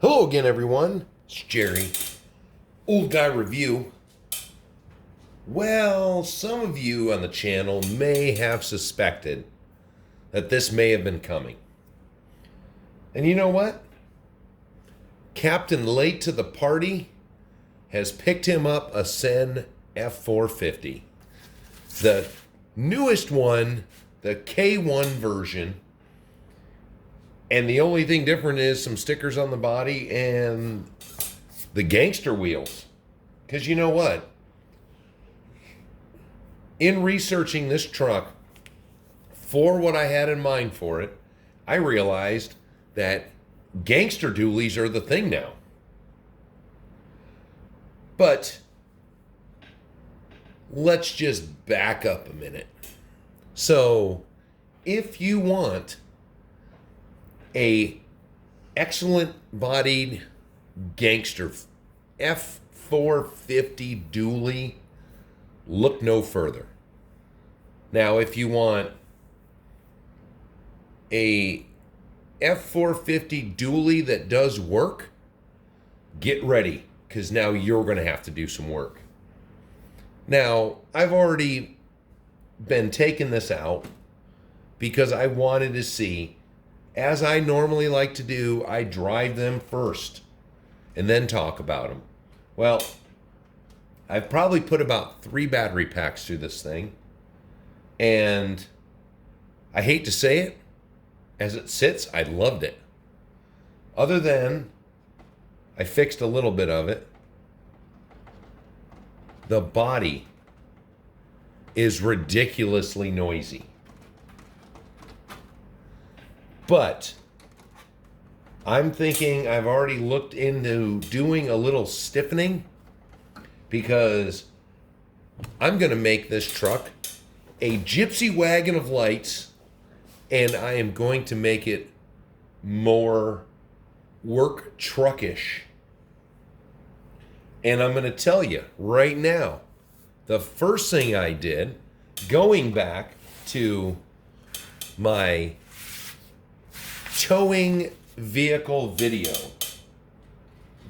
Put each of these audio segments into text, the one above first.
Hello again, everyone. It's Jerry. Old Guy Review. Well, some of you on the channel may have suspected that this may have been coming. And you know what? Captain Late to the Party has picked him up a Sen f450. The newest one, the K1 version. And the only thing different is some stickers on the body and the gangster wheels. Because you know what? In researching this truck for what I had in mind for it, I realized that gangster dualies are the thing now. But let's just back up a minute. So, if you want a excellent bodied gangster f450 dually, look no further. Now, if you want a f450 dually that does work, get ready, because now you're going to have to do some work. Now, I've already been taking this out because I wanted to see, as I normally like to do, I drive them first and then talk about them. Well, I've probably put about 3 battery packs through this thing, and I hate to say it, as it sits, I loved it. Other than I fixed a little bit of it, the body is ridiculously noisy. But I'm thinking I've already looked into doing a little stiffening, because I'm going to make this truck a gypsy wagon of lights, and I am going to make it more work truckish. And I'm going to tell you right now, the first thing I did, going back to my towing vehicle video,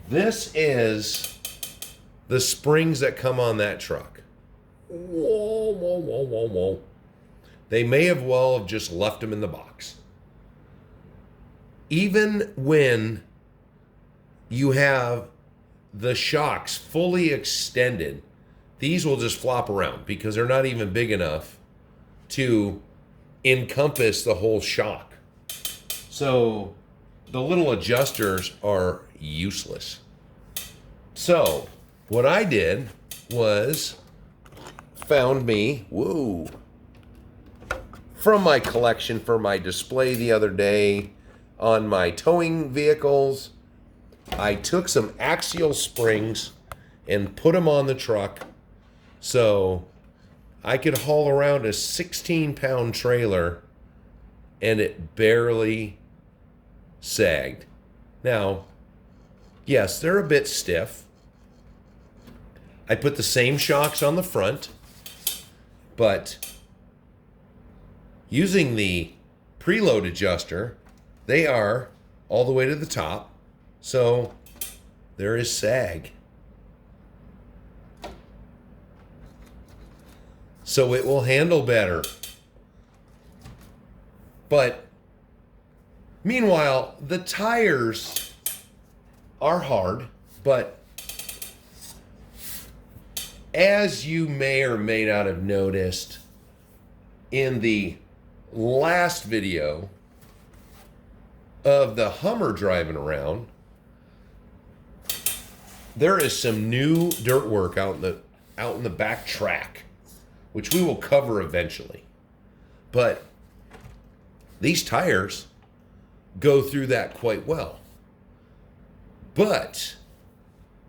this is the springs that come on that truck. Whoa, whoa, whoa, whoa, whoa. They may have well have just left them in the box. Even when you have the shocks fully extended, these will just flop around because they're not even big enough to encompass the whole shock. So the little adjusters are useless. So what I did was found me, from my collection for my display the other day on my towing vehicles, I took some axial springs and put them on the truck so I could haul around a 16-pound trailer and it barely sagged. Now, yes, they're a bit stiff. I put the same shocks on the front, but using the preload adjuster, they are all the way to the top, so there is sag. So it will handle better. But meanwhile, the tires are hard, but as you may or may not have noticed in the last video of the Hummer driving around, there is some new dirt work out in the back track, which we will cover eventually. But these tires go through that quite well. But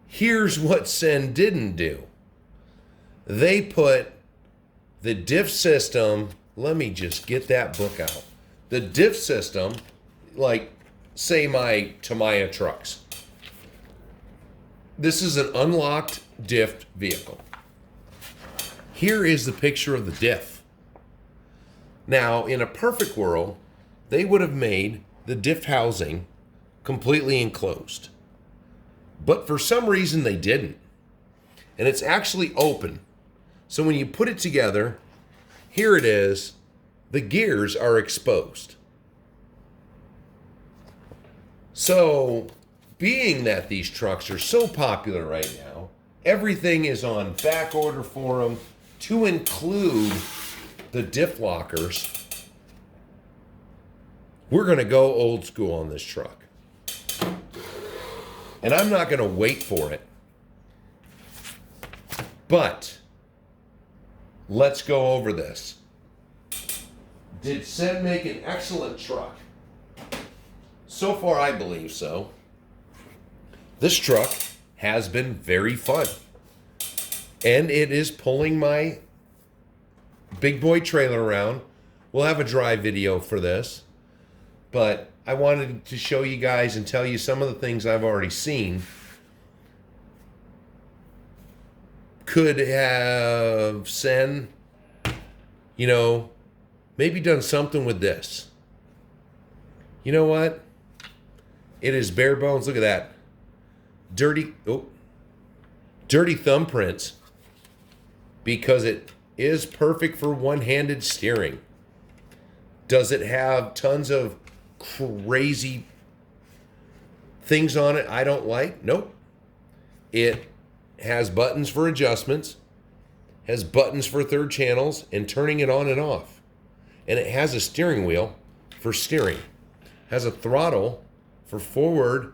here's what Sen didn't do. They put the diff system, let me just get that book out. The diff system, like say my Tamiya trucks. This is an unlocked diff vehicle. Here is the picture of the diff. Now, in a perfect world, they would have made the diff housing completely enclosed. But for some reason they didn't. And it's actually open. So when you put it together, here it is. The gears are exposed. So, being that these trucks are so popular right now, everything is on back order for them to include the diff lockers. We're going to go old school on this truck. And I'm not going to wait for it. But let's go over this. Did Sen make an excellent truck? So far, I believe so. This truck has been very fun. And it is pulling my big boy trailer around. We'll have a drive video for this. But I wanted to show you guys and tell you some of the things I've already seen. Could have Sen, maybe done something with this. You know what? It is bare bones. Look at that. Dirty thumbprints, because it is perfect for one-handed steering. Does it have tons of crazy things on it I don't like? Nope. It has buttons for adjustments, has buttons for third channels and turning it on and off. And it has a steering wheel for steering. Has a throttle for forward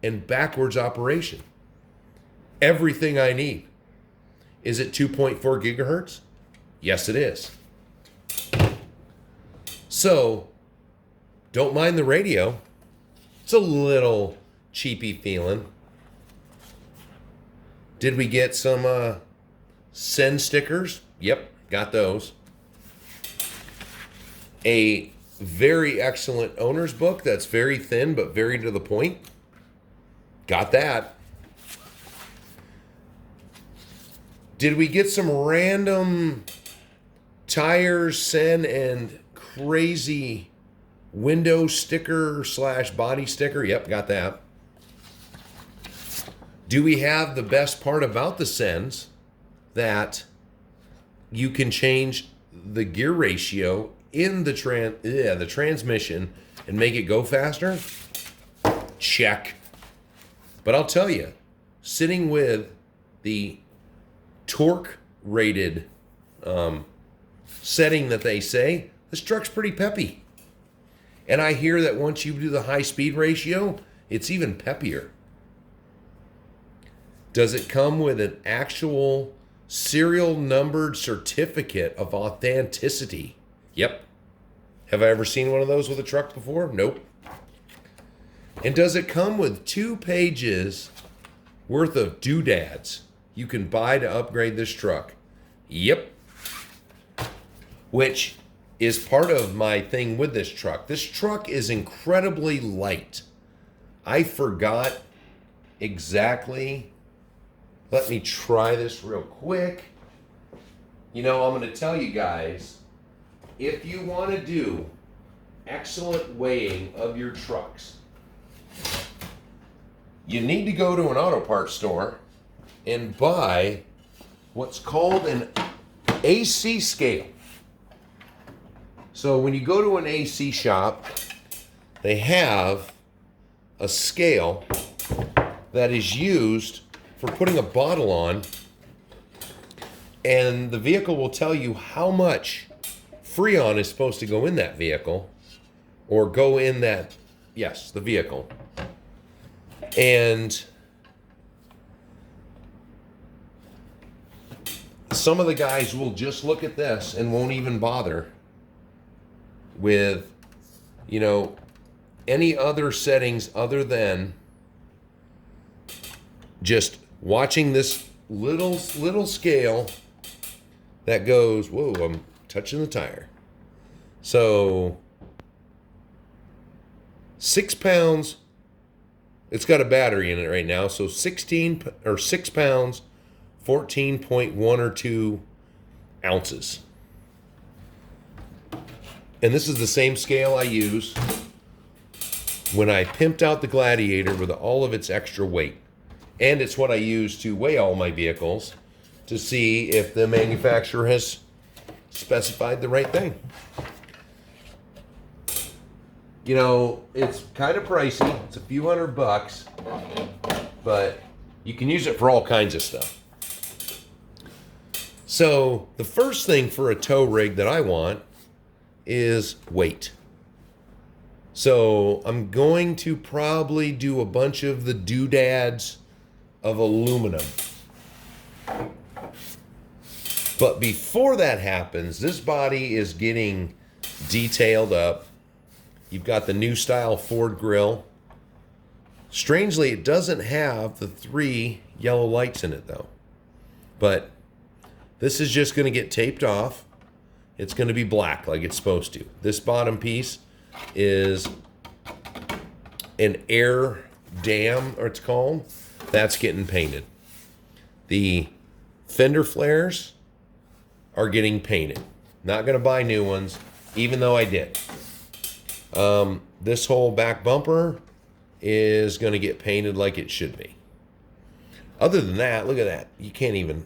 and backwards operation. Everything I need. Is it 2.4 gigahertz? Yes, it is. So, don't mind the radio. It's a little cheapy feeling. Did we get some Sen stickers? Yep, got those. A very excellent owner's book that's very thin but very to the point. Got that. Did we get some random tires, Sen, and crazy window sticker / body sticker? Yep, got that. Do we have the best part about the Sens, that you can change the gear ratio in the transmission and make it go faster? Check. But I'll tell you, sitting with the torque rated setting that they say, this truck's pretty peppy. And I hear that once you do the high speed ratio, it's even peppier. Does it come with an actual serial numbered certificate of authenticity? Yep. Have I ever seen one of those with a truck before? Nope. And does it come with 2 pages worth of doodads you can buy to upgrade this truck? Yep. Which is part of my thing with this truck. This truck is incredibly light. I forgot exactly. Let me try this real quick. I'm going to tell you guys, if you want to do excellent weighing of your trucks, you need to go to an auto parts store and buy what's called an AC scale. So when you go to an AC shop, they have a scale that is used for putting a bottle on, and the vehicle will tell you how much Freon is supposed to go in that vehicle, or go in that, yes, the vehicle. And some of the guys will just look at this and won't even bother with, any other settings other than just watching this little scale that goes, whoa, I'm touching the tire. So 6 pounds, it's got a battery in it right now. So 6 pounds, 14.1 or 2 ounces. And this is the same scale I use when I pimped out the Gladiator with all of its extra weight. And it's what I use to weigh all my vehicles to see if the manufacturer has specified the right thing. You know, it's kind of pricey. It's a few $100, but you can use it for all kinds of stuff. So the first thing for a tow rig that I want is weight. So I'm going to probably do a bunch of the doodads of aluminum. But before that happens, this body is getting detailed up. You've got the new style Ford grille. Strangely, it doesn't have the 3 yellow lights in it though. But this is just going to get taped off. It's going to be black like it's supposed to. This bottom piece is an air dam, or it's called. That's getting painted. The fender flares are getting painted. Not going to buy new ones, even though I did. This whole back bumper is going to get painted like it should be. Other than that, look at that. You can't even...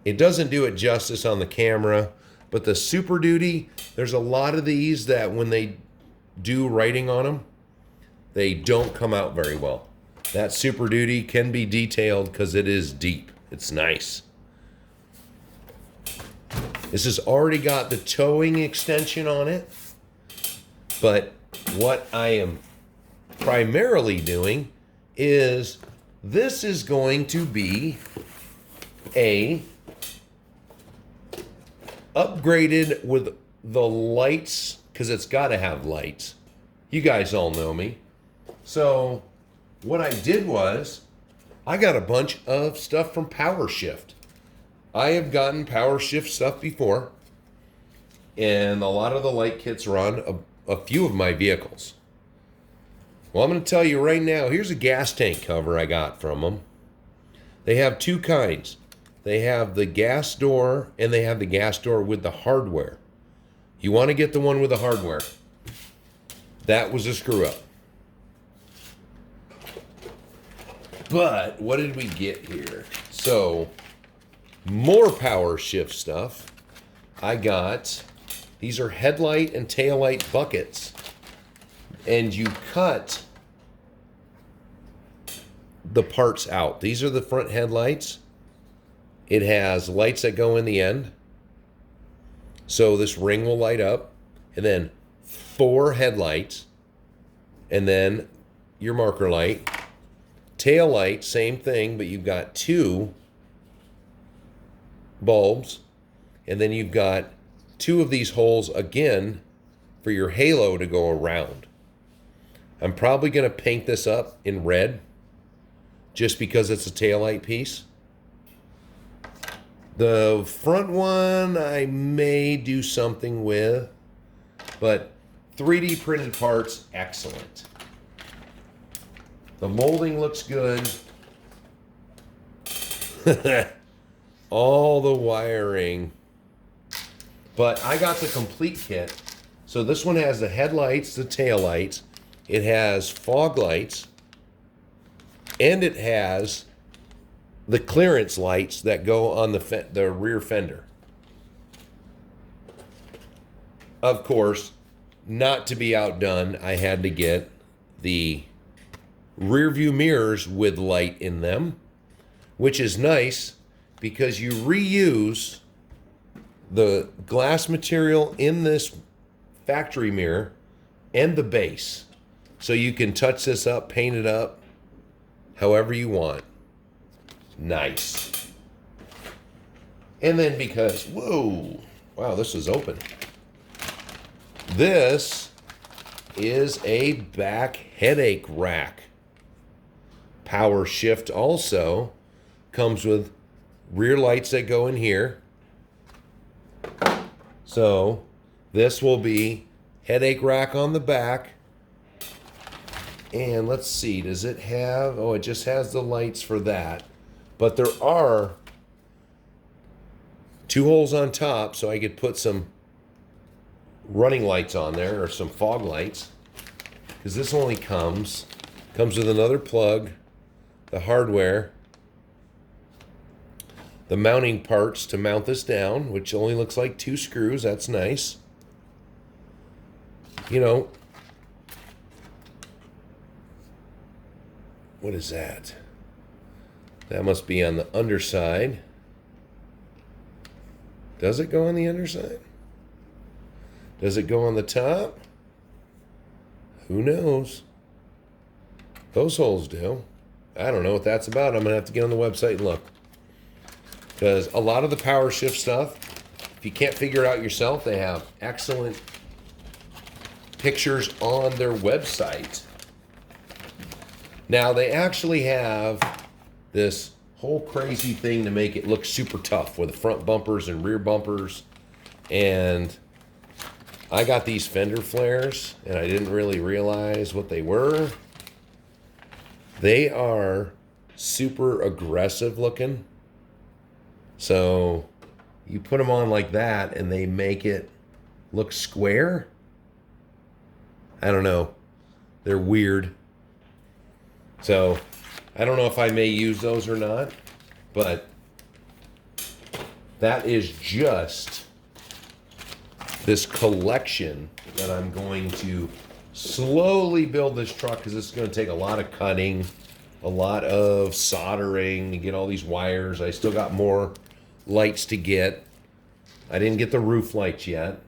It doesn't do it justice on the camera, but the Super Duty, there's a lot of these that when they do writing on them, they don't come out very well. That Super Duty can be detailed because it is deep. It's nice. This has already got the towing extension on it, but what I am primarily doing is this is going to be a upgraded with the lights, because it's got to have lights. You guys all know me. So what I did was I got a bunch of stuff from PowerShift. I have gotten PowerShift stuff before, and a lot of the light kits are on a few of my vehicles. Well, I'm going to tell you right now, here's a gas tank cover I got from them. They have 2 kinds. They have the gas door, and they have the gas door with the hardware. You want to get the one with the hardware. That was a screw up. But what did we get here? So, more PowerShift stuff. I got, these are headlight and taillight buckets. And you cut the parts out. These are the front headlights. It has lights that go in the end. So this ring will light up. And then 4 headlights. And then your marker light. Tail light, same thing, but you've got 2 bulbs. And then you've got 2 of these holes again for your halo to go around. I'm probably going to paint this up in red just because it's a taillight piece. The front one I may do something with, but 3D printed parts, excellent. The molding looks good. All the wiring. But I got the complete kit. So this one has the headlights, the taillights. It has fog lights, and it has the clearance lights that go on the rear fender. Of course, not to be outdone, I had to get the rear view mirrors with light in them, which is nice because you reuse the glass material in this factory mirror and the base. So you can touch this up, paint it up, however you want. Nice. And then because, whoa, wow, this is open. This is a back headache rack. PowerShift also comes with rear lights that go in here. So this will be headache rack on the back. And let's see, does it have, oh, it just has the lights for that. But there are 2 holes on top, so I could put some running lights on there, or some fog lights. Because this only comes with another plug, the hardware, the mounting parts to mount this down, which only looks like 2 screws. That's nice. You know, what is that? That must be on the underside. Does it go on the underside? Does it go on the top? Who knows? Those holes do. I don't know what that's about. I'm going to have to get on the website and look. Because a lot of the power shift stuff, if you can't figure it out yourself, they have excellent pictures on their website. Now, they actually have this whole crazy thing to make it look super tough with the front bumpers and rear bumpers. And I got these fender flares, and I didn't really realize what they were. They are super aggressive looking. So you put them on like that, and they make it look square. I don't know. They're weird. So I don't know if I may use those or not, but that is just this collection that I'm going to slowly build this truck, because this is going to take a lot of cutting, a lot of soldering to get all these wires. I still got more lights to get. I didn't get the roof lights yet.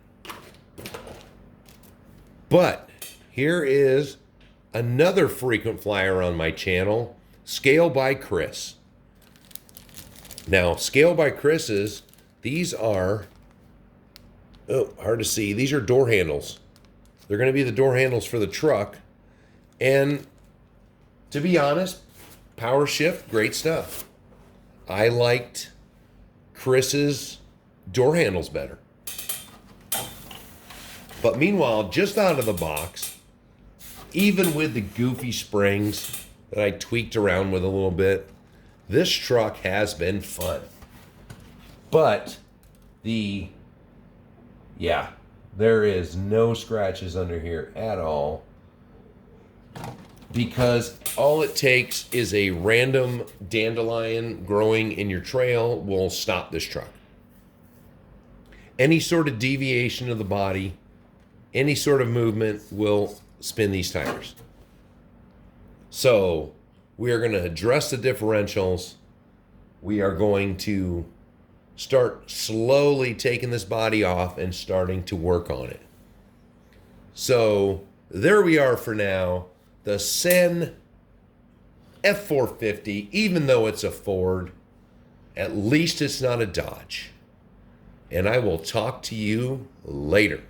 But here is another frequent flyer on my channel, Scale by Chris. Now, Scale by Chris's, these are, oh, hard to see. These are door handles. They're going to be the door handles for the truck. And to be honest, power shift, great stuff. I liked Chris's door handles better. But meanwhile, just out of the box, even with the goofy springs that I tweaked around with a little bit, this truck has been fun. But there is no scratches under here at all, because all it takes is a random dandelion growing in your trail will stop this truck. Any sort of deviation of the body, any sort of movement will spin these tires. So we are going to address the differentials. We are going to start slowly taking this body off and starting to work on it. So there we are for now. The Sen F450, even though it's a Ford, at least it's not a Dodge. And I will talk to you later.